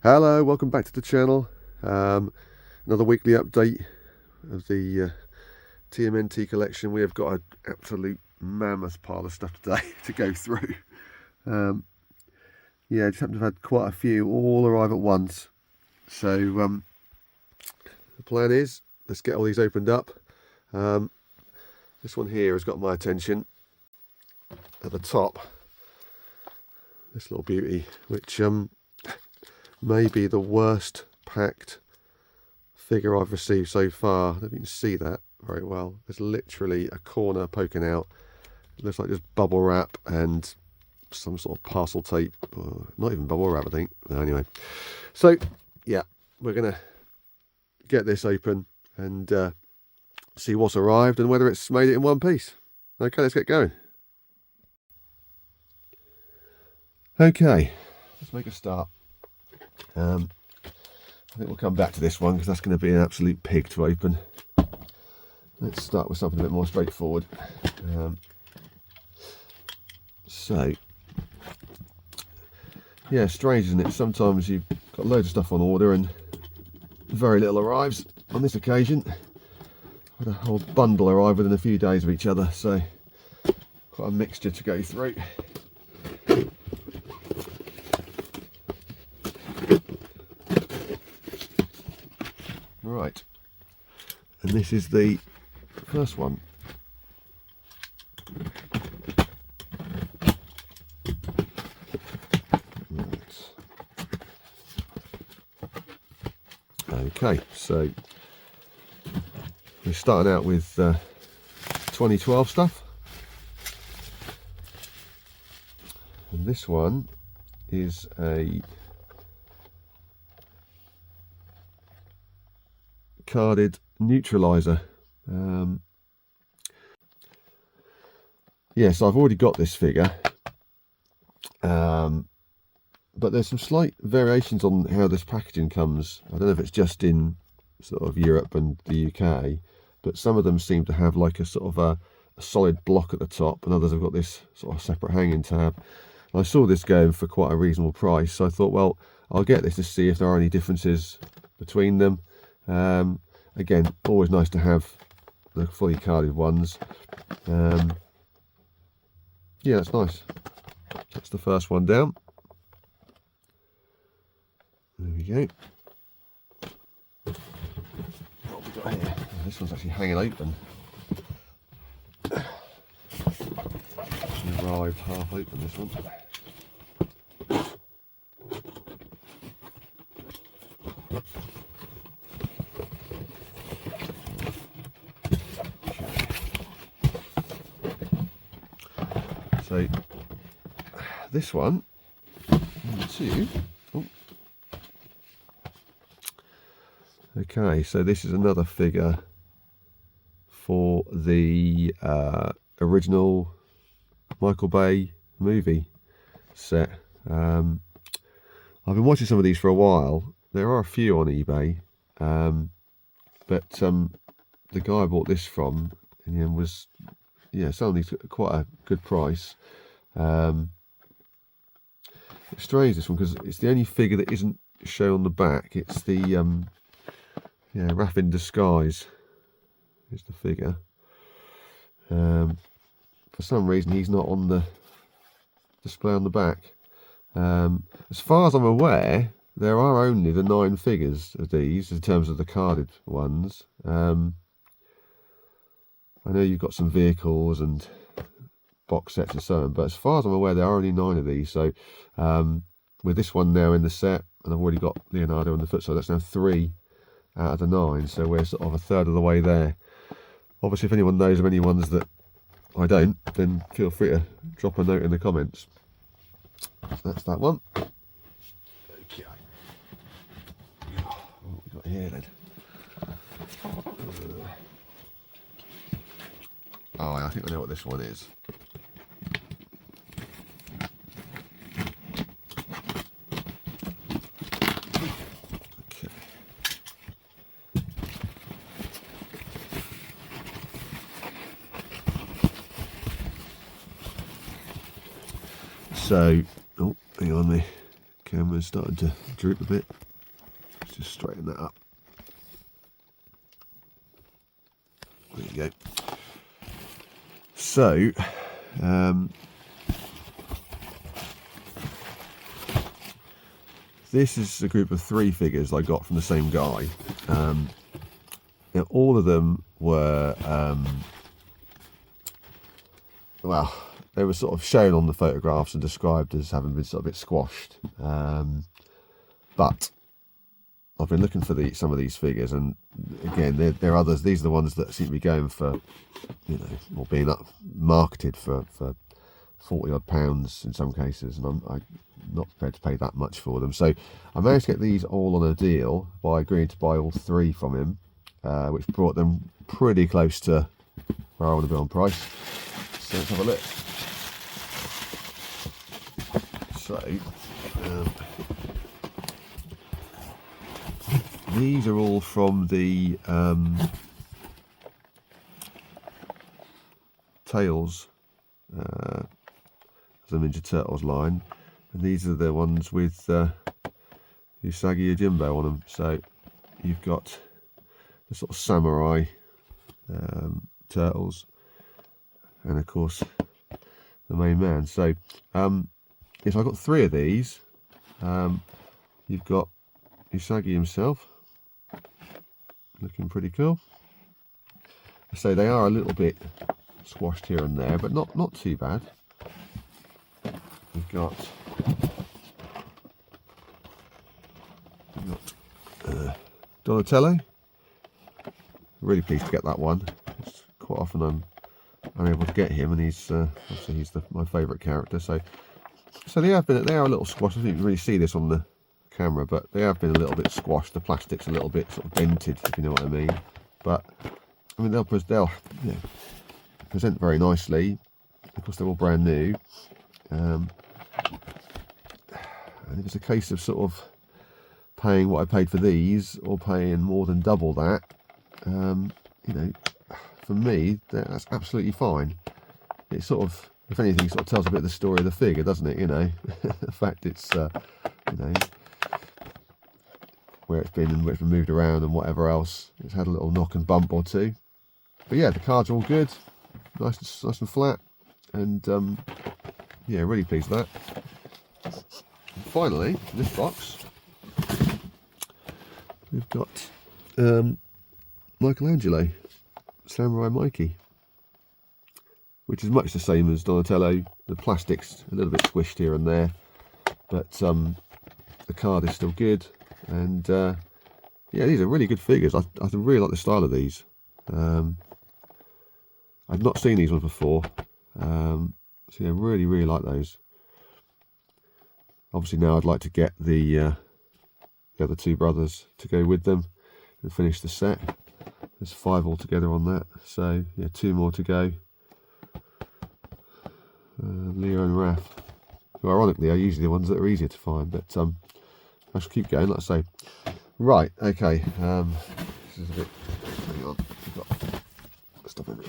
Hello, welcome back to the channel. Another weekly update of the TMNT collection. We have got an absolute mammoth pile of stuff today to go through. Yeah, just happen to have had quite a few all arrive at once. So the plan is, let's get all these opened up. This one here has got my attention at the top. This little beauty, which may be the worst packed figure I've received so far. I don't know if you can see that very well. There's literally a corner poking out. It looks like just bubble wrap and some sort of parcel tape. Not even bubble wrap, I think. No, anyway, so yeah, we're gonna get this open and see what's arrived and whether it's made it in one piece. Okay, let's get going. Okay, let's make a start. I think we'll come back to this one because that's going to be an absolute pig to open. Let's start with something a bit more straightforward. So, yeah, strange, isn't it? Sometimes you've got loads of stuff on order and very little arrives. On this occasion, I had a whole bundle arrive within a few days of each other, so quite a mixture to go through. Right, and this is the first one. Right. Okay, so we're starting out with 2012 stuff, and this one is a carded neutralizer. Yes, I've already got this figure, but there's some slight variations on how this packaging comes. I don't know if it's just in sort of Europe and the UK, but some of them seem to have like a sort of a solid block at the top, and others have got this sort of separate hanging tab. And I saw this going for quite a reasonable price, so I thought, well, I'll get this to see if there are any differences between them. Again, always nice to have the fully carded ones. Yeah, that's nice. That's the first one down. There we go. What have we got here? Oh, this one's actually hanging open. It's arrived half open, this one. So this one, number two. Oh. Okay, so this is another figure for the original Michael Bay movie set. I've been watching some of these for a while. There are a few on eBay, but the guy I bought this from in the end was, yeah, selling these at quite a good price. It's strange, this one, because it's the only figure that isn't shown on the back. It's the yeah, Raph in Disguise is the figure. For some reason he's not on the display on the back. As far as I'm aware, there are only the 9 figures of these in terms of the carded ones. I know you've got some vehicles and box sets and so on, but as far as I'm aware, there are only 9 of these. So with this one now in the set, and I've already got Leonardo on the foot, so that's now 3 out of the 9. So we're sort of a third of the way there. Obviously, if anyone knows of any ones that I don't, then feel free to drop a note in the comments. So that's that one. Okay. What have we got here then? Oh, I think I know what this one is. Okay. So, oh, hang on, the camera's starting to droop a bit. Let's just straighten that up. There you go. So, this is a group of 3 figures I got from the same guy. Now all of them were, well, they were sort of shown on the photographs and described as having been sort of a bit squashed. But I've been looking for some of these figures, and again, there are others. These are the ones that seem to be going for, you know, or being marketed for £40 odd in some cases, and I'm not prepared to pay that much for them. So I managed to get these all on a deal by agreeing to buy all 3 from him, which brought them pretty close to where I want to be on price. So let's have a look. So these are all from the Tales, the Ninja Turtles line, and these are the ones with Usagi Yojimbo on them. So you've got the sort of samurai turtles, and of course the main man. So yes, I've got 3 of these. You've got Usagi himself, looking pretty cool. So they are a little bit squashed here and there, but not too bad. We've got Donatello. Really pleased to get that one. It's quite often I'm unable to get him, and he's obviously my favourite character. So they are a little squashed. I didn't really see this on the camera, but they have been a little bit squashed. The plastic's a little bit sort of dented, if you know what I mean. But I mean, they'll you know, present very nicely. Of course, they're all brand new. And it was a case of sort of paying what I paid for these, or paying more than double that. You know, for me, that's absolutely fine. It sort of, if anything, sort of tells a bit of the story of the figure, doesn't it? You know, the fact it's, you know, where it's been and where it's been moved around and whatever else. It's had a little knock and bump or two. But yeah, the cards are all good, nice and flat, and yeah, really pleased with that. And finally, in this box, we've got Michelangelo, Samurai Mikey, which is much the same as Donatello. The plastic's a little bit squished here and there, but the card is still good, and yeah, these are really good figures. I really like the style of these. I've not seen these ones before, so yeah, really like those. Obviously now I'd like to get the other 2 brothers to go with them and finish the set. There's 5 altogether on that, so yeah, 2 more to go. Leo and Raph, who ironically are usually the ones that are easier to find, but I shall keep going, like I say. Right, okay, this is a bit, hang on, I've got stuff in there.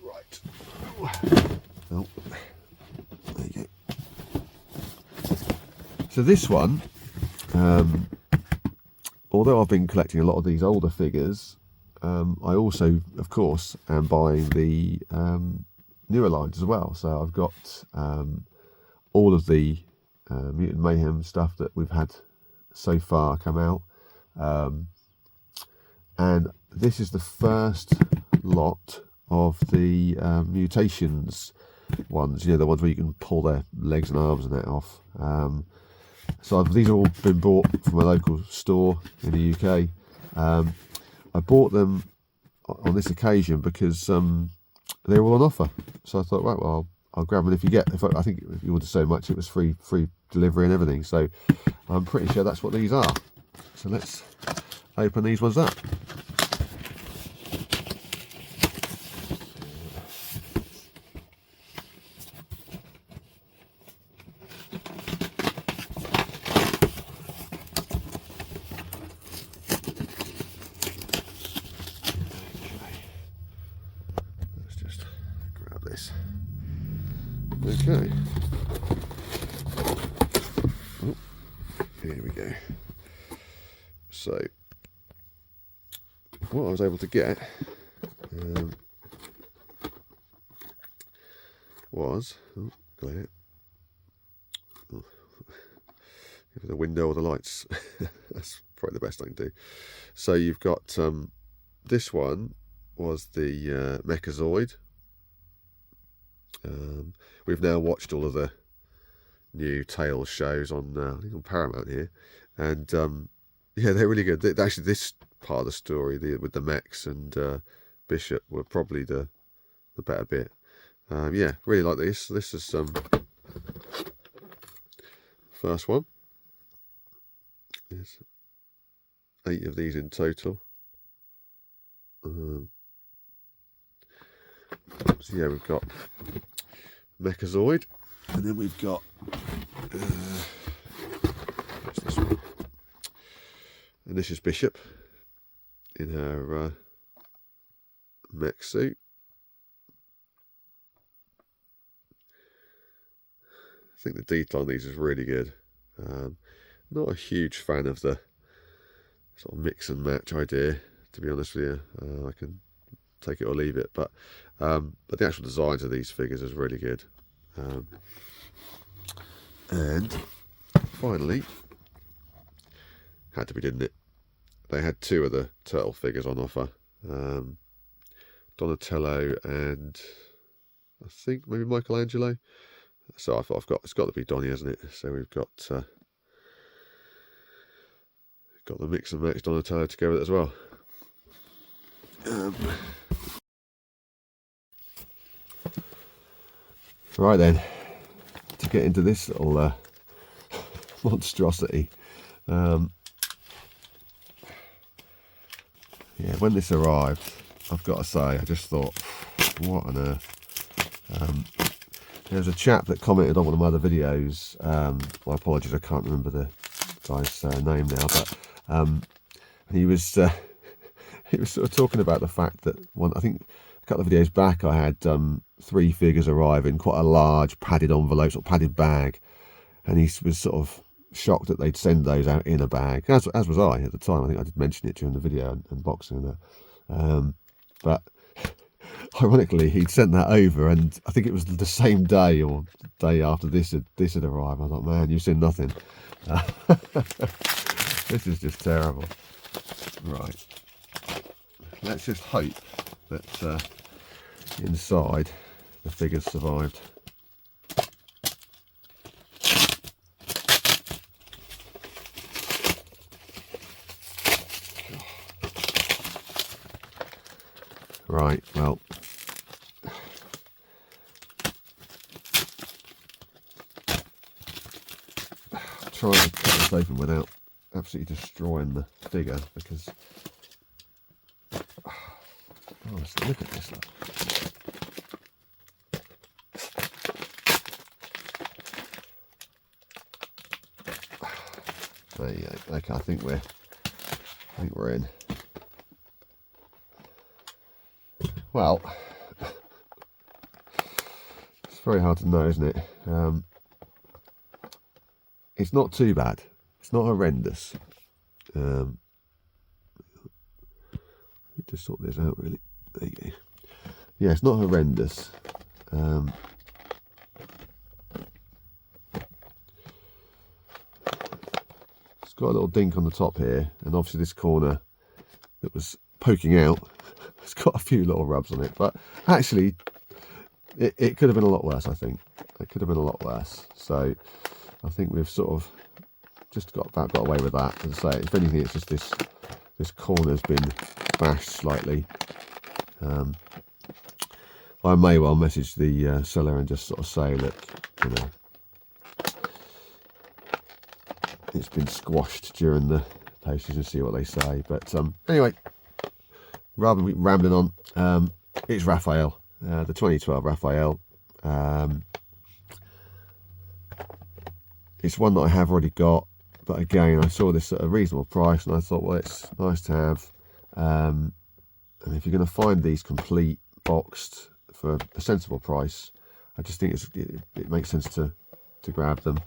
Right, oh, there you go. So this one, although I've been collecting a lot of these older figures, I also, of course, am buying the newer lines as well. So I've got all of the Mutant Mayhem stuff that we've had so far come out, and this is the first lot of the mutations ones, you know, the ones where you can pull their legs and arms and that off. So these have all been bought from a local store in the UK. I bought them on this occasion because they were all on offer. So I thought, right, well, I'll grab them. I think if you order so much, it was free delivery and everything. So I'm pretty sure that's what these are. So let's open these ones up. Okay. here we go. So what I was able to get was glare. The window or the lights. That's probably the best I can do. So you've got this one was the Mechazoid. We've now watched all of the new Tales shows on I think on Paramount here, and yeah, they're really good. Actually, this part of the story, with the mechs and Bishop, were probably the better bit. Yeah, really like this. This is first one. There's 8 of these in total. So yeah, we've got Mechazoid, and then we've got what's this one? And this is Bishop in her mech suit. I think the detail on these is really good. Not a huge fan of the sort of mix and match idea, to be honest with you. I can take it or leave it, but the actual designs of these figures is really good. And finally, had to be, didn't it? They had 2 of the turtle figures on offer, Donatello and I think maybe Michelangelo. So I thought it's got to be Donnie, hasn't it? So we've got the mix and match Donatello to go with it as well. Right then, to get into this little monstrosity. Yeah, when this arrived, I've got to say, I just thought, what on earth? There was a chap that commented on one of my other videos. My apologies, I can't remember the guy's name now, but he was sort of talking about the fact that I think a couple of videos back I had 3 figures arrive in quite a large padded envelope or padded bag, and he was sort of shocked that they'd send those out in a bag, as was I at the time. I think I did mention it during the video unboxing and that. But ironically, he'd sent that over, and I think it was the same day or day after this had arrived. I thought, man, you've seen nothing. This is just terrible. Right, let's just hope that inside the figures survived. Right, well, I'm trying to cut this open without absolutely destroying the figure, because honestly, look at this. Look. There you go. Okay, I think we're in. Well, it's very hard to know, isn't it? It's not too bad. It's not horrendous. Let me just sort this out, really. There you go. Yeah, it's not horrendous. It's got a little dink on the top here, and obviously this corner that was poking out, it's got a few little rubs on it, but actually it could have been a lot worse. I think it could have been a lot worse, so I think we've sort of just got away with that. As I say, if anything, it's just this corner's been bashed slightly. I may well message the seller and just sort of say, look, you know, it's been squashed during the postage, and see what they say. But anyway, rather than rambling on, it's Raphael, the 2012 Raphael. It's one that I have already got, but again, I saw this at a reasonable price, and I thought, well, it's nice to have. And if you're going to find these complete boxed for a sensible price, I just think it makes sense to grab them.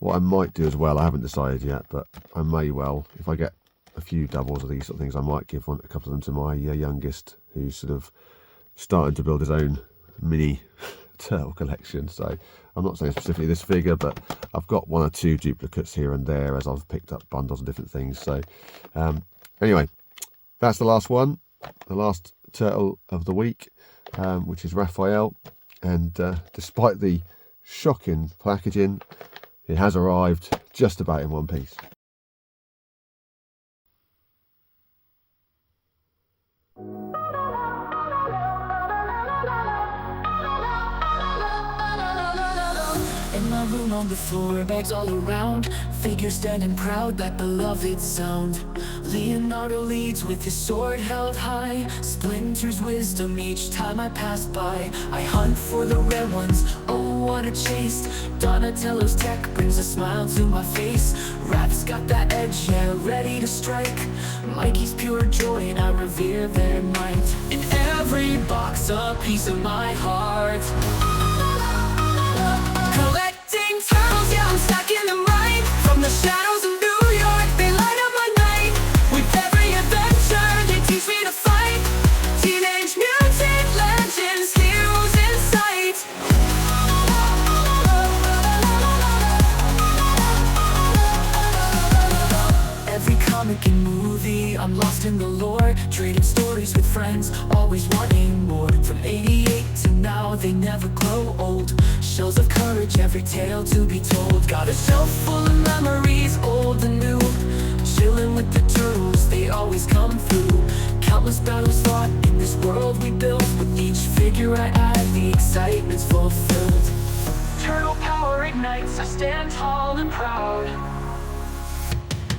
What I might do as well, I haven't decided yet, but I may well, if I get a few doubles of these sort of things, I might give a couple of them to my youngest, who's sort of starting to build his own mini turtle collection. So I'm not saying specifically this figure, but I've got 1 or 2 duplicates here and there as I've picked up bundles and different things. So anyway, that's the last one, the last turtle of the week, which is Raphael. And despite the shocking packaging, it has arrived just about in one piece. In my room on the floor, bags all around, figures standing proud, that beloved sound. Leonardo leads with his sword held high, splinters wisdom each time I pass by. I hunt for the rare ones, oh what a chase. Donatello's tech brings a smile to my face. Raph's got that edge, yeah, ready to strike. Mikey's pure joy and I revere their might. In every box a piece of my heart. Collecting turtles, yeah, I'm stacking them right. From the shadows of New York, they light up my night. With every adventure, they teach me to fight. Teenage Mutant Legends, heroes in sight. Every comic and movie, I'm lost in the lore. Trading stories with friends, always wanting more. From 88 to now, they never grow old. Shows of courage, every tale to be told. Got a shelf full of memories, old and new. Chilling with the turtles, they always come through. Countless battles fought in this world we built. With each figure I add, the excitement's fulfilled. Turtle power ignites, I stand tall and proud.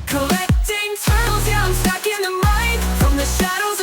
Collecting turtles, yeah, I'm stacking them right. From the shadows